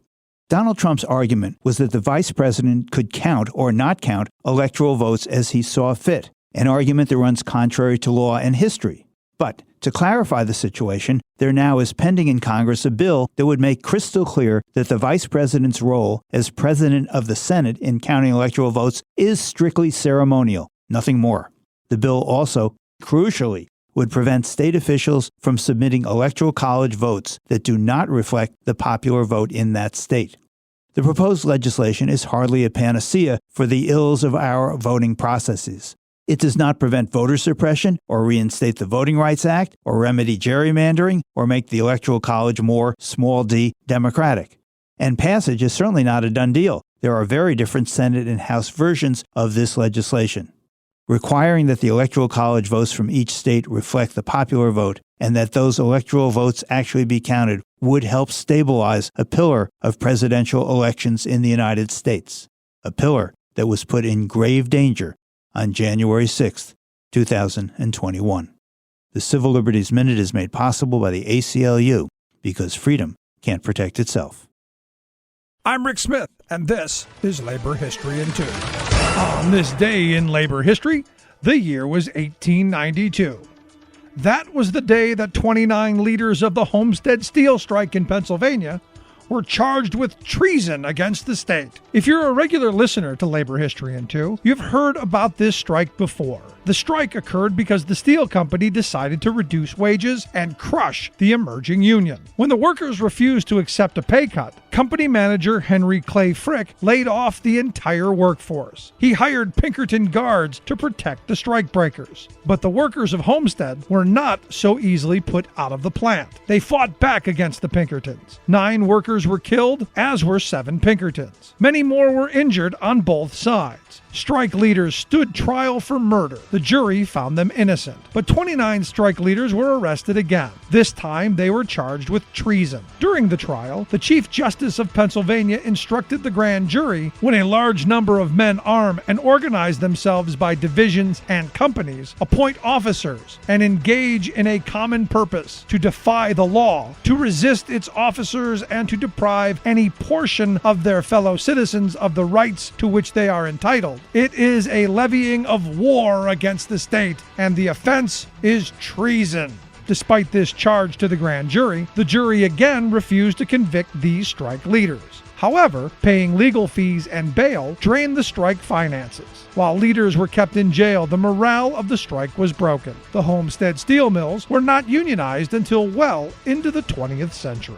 Donald Trump's argument was that the vice president could count or not count electoral votes as he saw fit, an argument that runs contrary to law and history. But to clarify the situation, there now is pending in Congress a bill that would make crystal clear that the vice president's role as president of the Senate in counting electoral votes is strictly ceremonial, nothing more. The bill also, crucially, would prevent state officials from submitting electoral college votes that do not reflect the popular vote in that state. The proposed legislation is hardly a panacea for the ills of our voting processes. It does not prevent voter suppression or reinstate the Voting Rights Act or remedy gerrymandering or make the Electoral College more, small d, democratic. And passage is certainly not a done deal. There are very different Senate and House versions of this legislation. Requiring that the Electoral College votes from each state reflect the popular vote and that those electoral votes actually be counted would help stabilize a pillar of presidential elections in the United States, a pillar that was put in grave danger on January 6, 2021. The Civil Liberties Minute is made possible by the ACLU because freedom can't protect itself. I'm Rick Smith, and this is Labor History in 2. On this day in labor history, the year was 1892. That was the day that 29 leaders of the Homestead Steel Strike in Pennsylvania were charged with treason against the state. If you're a regular listener to Labor History in 2, you've heard about this strike before. The strike occurred because the steel company decided to reduce wages and crush the emerging union. When the workers refused to accept a pay cut, company manager Henry Clay Frick laid off the entire workforce. He hired Pinkerton guards to protect the strikebreakers. But the workers of Homestead were not so easily put out of the plant. They fought back against the Pinkertons. 9 workers were killed, as were 7 Pinkertons. Many more were injured on both sides. Strike leaders stood trial for murder. The jury found them innocent. But 29 strike leaders were arrested again. This time they were charged with treason. During the trial, the Chief Justice of Pennsylvania instructed the grand jury, when a large number of men arm and organize themselves by divisions and companies, appoint officers, and engage in a common purpose to defy the law, to resist its officers, and to deprive any portion of their fellow citizens of the rights to which they are entitled. It is a levying of war against the state, and the offense is treason. Despite this charge to the grand jury, the jury again refused to convict these strike leaders. However, paying legal fees and bail drained the strike finances. While leaders were kept in jail, the morale of the strike was broken. The Homestead steel mills were not unionized until well into the 20th century.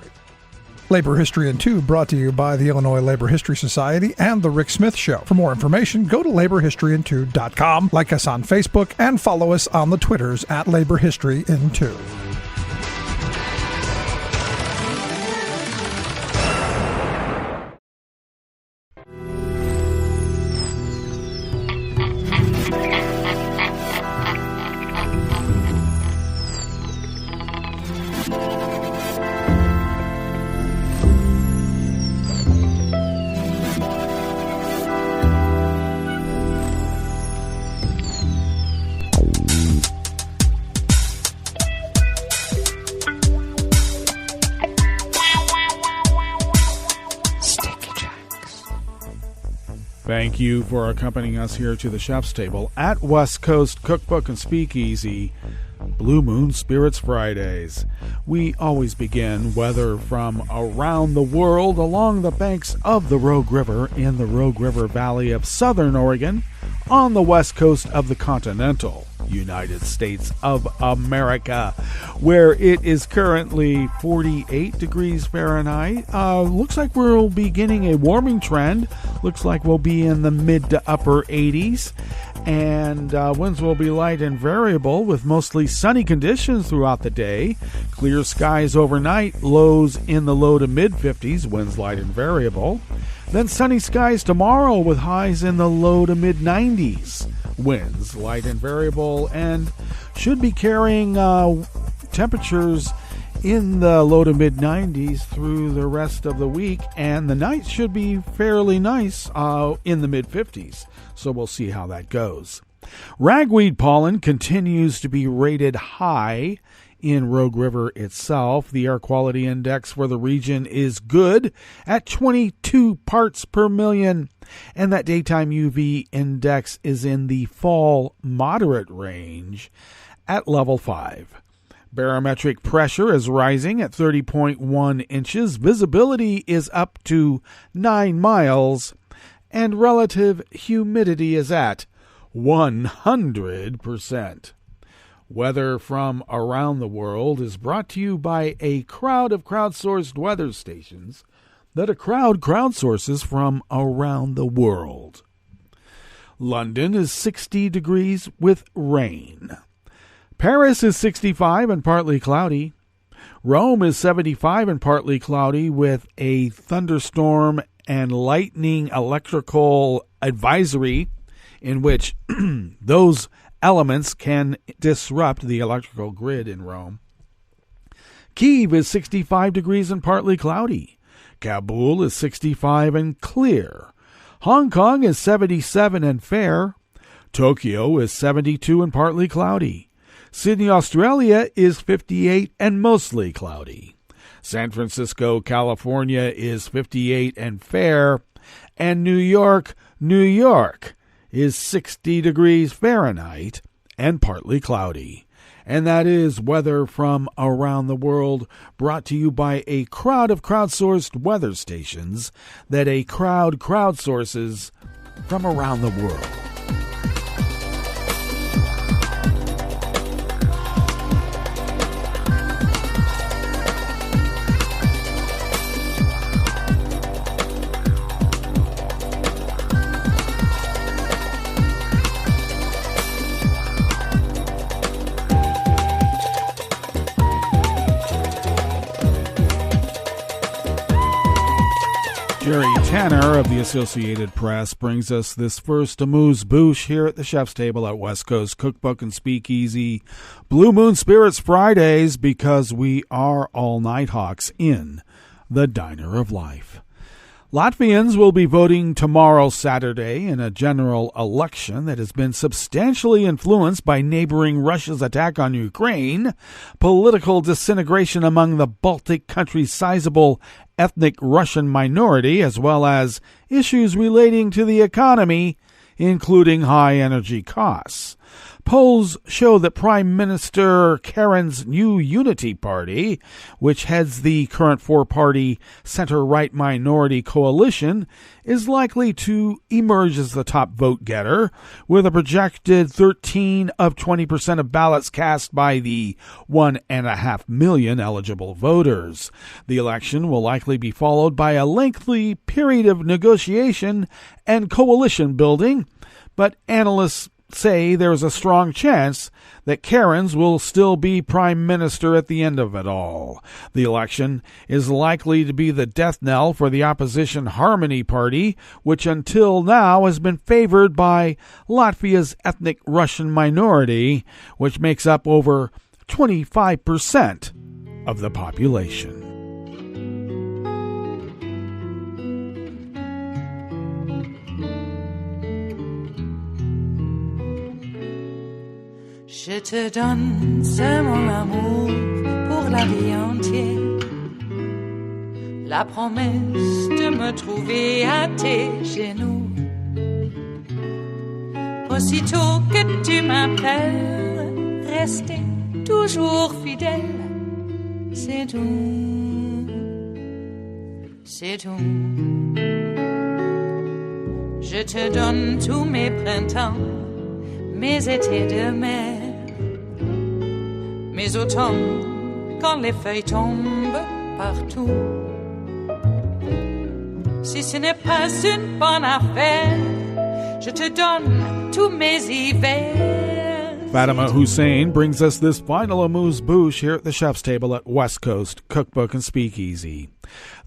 Labor History in 2 brought to you by the Illinois Labor History Society and The Rick Smith Show. For more information, go to laborhistoryin2.com, like us on Facebook, and follow us on the Twitters at Labor History in 2. Thank you for accompanying us here to the chef's table at West Coast Cookbook and Speakeasy, Blue Moon Spirits Fridays. We always begin weather from around the world along the banks of the Rogue River in the Rogue River Valley of Southern Oregon on the west coast of the continental United States of America, where it is currently 48 degrees Fahrenheit. Looks like we're beginning a warming trend. Looks like we'll be in the mid to upper 80s. And winds will be light and variable with mostly sunny conditions throughout the day. Clear skies overnight, lows in the low to mid 50s, winds light and variable. Then sunny skies tomorrow with highs in the low to mid 90s. Winds light and variable, and should be carrying temperatures in the low to mid 90s through the rest of the week, and the night should be fairly nice in the mid 50s. So we'll see how that goes. Ragweed pollen continues to be rated high in Rogue River itself. The air quality index for the region is good at 22 parts per million, and that daytime UV index is in the fall moderate range at level 5. Barometric pressure is rising at 30.1 inches. Visibility is up to 9 miles. And relative humidity is at 100%. Weather from around the world is brought to you by a crowd of crowdsourced weather stations that a crowd crowdsources from around the world. London is 60 degrees with rain. Paris is 65 and partly cloudy. Rome is 75 and partly cloudy with a thunderstorm and lightning electrical advisory in which those elements can disrupt the electrical grid in Rome. Kyiv is 65 degrees and partly cloudy. Kabul is 65 and clear. Hong Kong is 77 and fair. Tokyo is 72 and partly cloudy. Sydney, Australia is 58 and mostly cloudy. San Francisco, California is 58 and fair. And New York, New York is 60 degrees Fahrenheit and partly cloudy. And that is weather from around the world, brought to you by a crowd of crowdsourced weather stations that a crowd crowdsources from around the world. Jerry Tanner of the Associated Press brings us this first amuse-bouche here at the Chef's Table at West Coast Cookbook and Speakeasy. Blue Moon Spirits Fridays, because we are all Nighthawks in the Diner of Life. Latvians will be voting tomorrow, Saturday, in a general election that has been substantially influenced by neighboring Russia's attack on Ukraine, political disintegration among the Baltic countries' sizable ethnic Russian minority, as well as issues relating to the economy, including high energy costs. Polls show that Prime Minister Karen's new Unity Party, which heads the current four-party center-right minority coalition, is likely to emerge as the top vote-getter, with a projected 13 of 20% of ballots cast by the 1.5 million eligible voters. The election will likely be followed by a lengthy period of negotiation and coalition building, but analysts say there's a strong chance that Karen's will still be prime minister at the end of it all. The election is likely to be the death knell for the opposition Harmony Party, which until now has been favored by Latvia's ethnic Russian minority, which makes up over 25% of the population. Je te donne c'est mon amour pour la vie entière. La promesse de me trouver à tes genoux. Aussitôt que tu m'appelles, rester toujours fidèle. C'est tout, c'est tout. Je te donne tous mes printemps, mes étés de mer. Mes automnes, quand les feuilles tombent partout. Si ce n'est pas une bonne affaire, je te donne tous mes hivers. Fatima Hussein brings us this final amuse-bouche here at the Chef's Table at West Coast Cookbook and Speakeasy.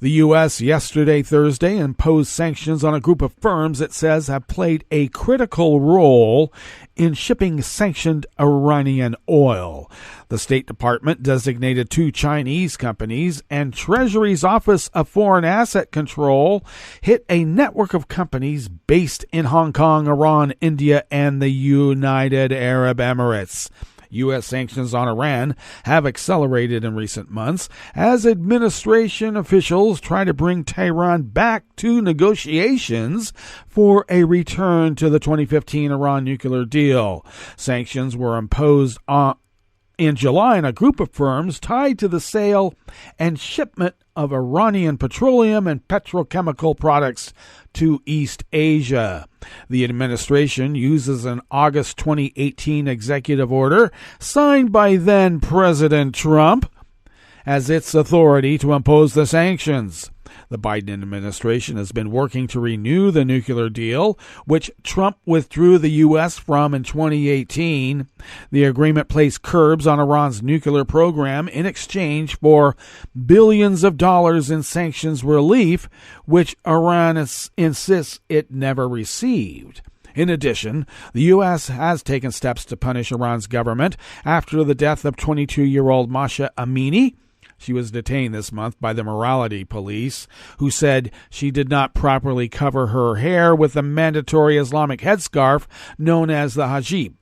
The U.S. yesterday, Thursday, imposed sanctions on a group of firms it says have played a critical role in shipping sanctioned Iranian oil. The State Department designated 2 Chinese companies, and Treasury's Office of Foreign Asset Control hit a network of companies based in Hong Kong, Iran, India, and the United Arab Emirates. U.S. sanctions on Iran have accelerated in recent months as administration officials try to bring Tehran back to negotiations for a return to the 2015 Iran nuclear deal. Sanctions were imposed in July on a group of firms tied to the sale and shipment of Iranian petroleum and petrochemical products to East Asia. The administration uses an August 2018 executive order signed by then President Trump as its authority to impose the sanctions. The Biden administration has been working to renew the nuclear deal, which Trump withdrew the U.S. from in 2018. The agreement placed curbs on Iran's nuclear program in exchange for billions of dollars in sanctions relief, which Iran insists it never received. In addition, the U.S. has taken steps to punish Iran's government after the death of 22-year-old Mahsa Amini. She was detained this month by the morality police, who said she did not properly cover her hair with the mandatory Islamic headscarf known as the hijab.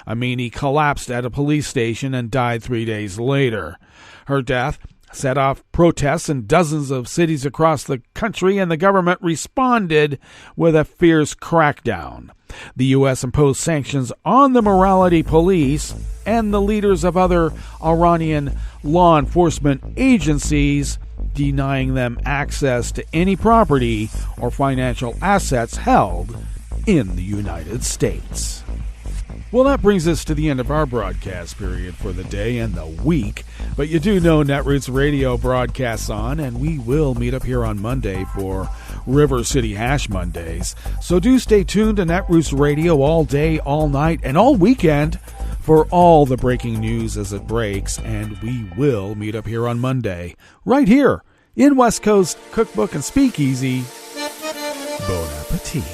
Amini collapsed at a police station and died 3 days later. Her death set off protests in dozens of cities across the country, and the government responded with a fierce crackdown. The U.S. imposed sanctions on the morality police and the leaders of other Iranian law enforcement agencies, denying them access to any property or financial assets held in the United States. Well, that brings us to the end of our broadcast period for the day and the week. But you do know Netroots Radio broadcasts on, and we will meet up here on Monday for River City Hash Mondays. So do stay tuned to Netroots Radio all day, all night, and all weekend for all the breaking news as it breaks. And we will meet up here on Monday, right here in West Coast Cookbook and Speakeasy. Bon appetit.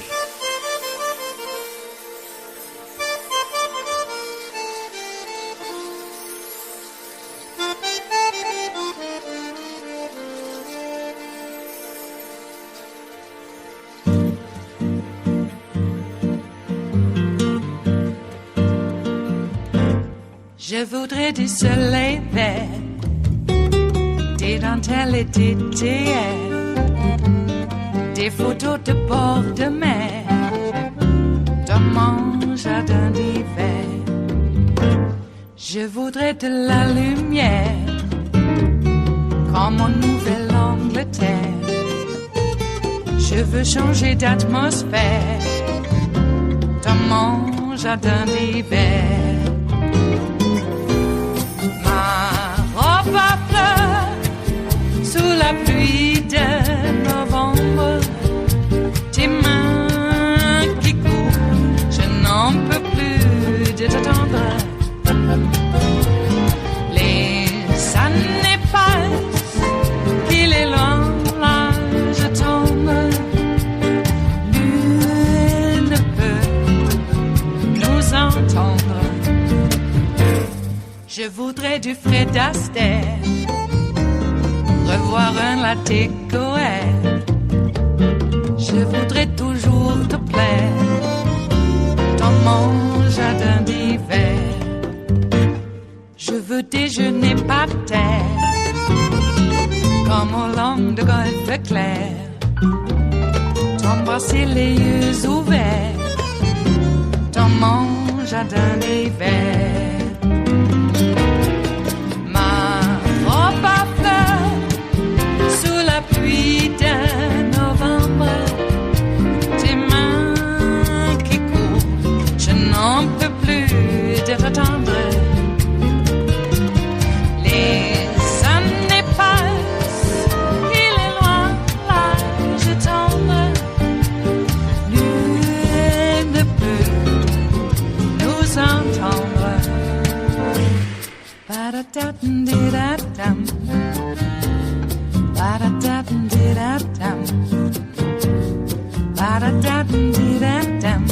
Je voudrais du soleil vert, des dentelles et des théières, des photos de bord de mer, dans mon jardin d'hiver. Je voudrais de la lumière, comme en Nouvelle-Angleterre. Je veux changer d'atmosphère, dans mon jardin d'hiver. Robe à fleurs, sous la pluie de novembre, tes mains qui courent, je n'en peux plus de t'attendre. Les années passent, qu'il est loin, là je tombe. Nul ne peut nous entendre. Je voudrais du Fred Astaire, revoir un latte Goël. Je voudrais toujours te plaire dans mon jardin d'hiver. Je veux déjeuner par terre, comme au long de golfe clair, t'embrasser les yeux ouverts dans mon jardin d'hiver. Pluie de novembre, tes mains qui courent, je n'en peux plus de t'attendre. Les années passent, il est loin, là je tombe. Nul ne peut nous entendre. Ba-da-da-dum-di-da-dum. Ba-da-da-dum-di-da-dum. Ba-da-da-dum-di-da-dum.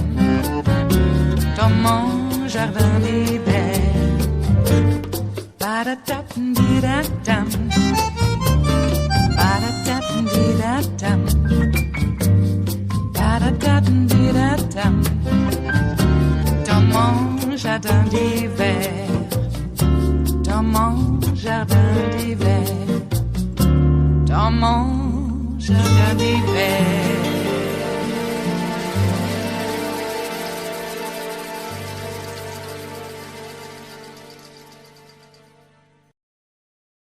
Dans mon jardin d'hiver. Ba-da-da-dum-di-da-dum. Ba-da-da-dum-di-da-dum. Ba-da-da-dum-di-da-dum. Dans mon jardin d'hiver. Dans mon jardin d'hiver. Dans mon jardin d'hiver.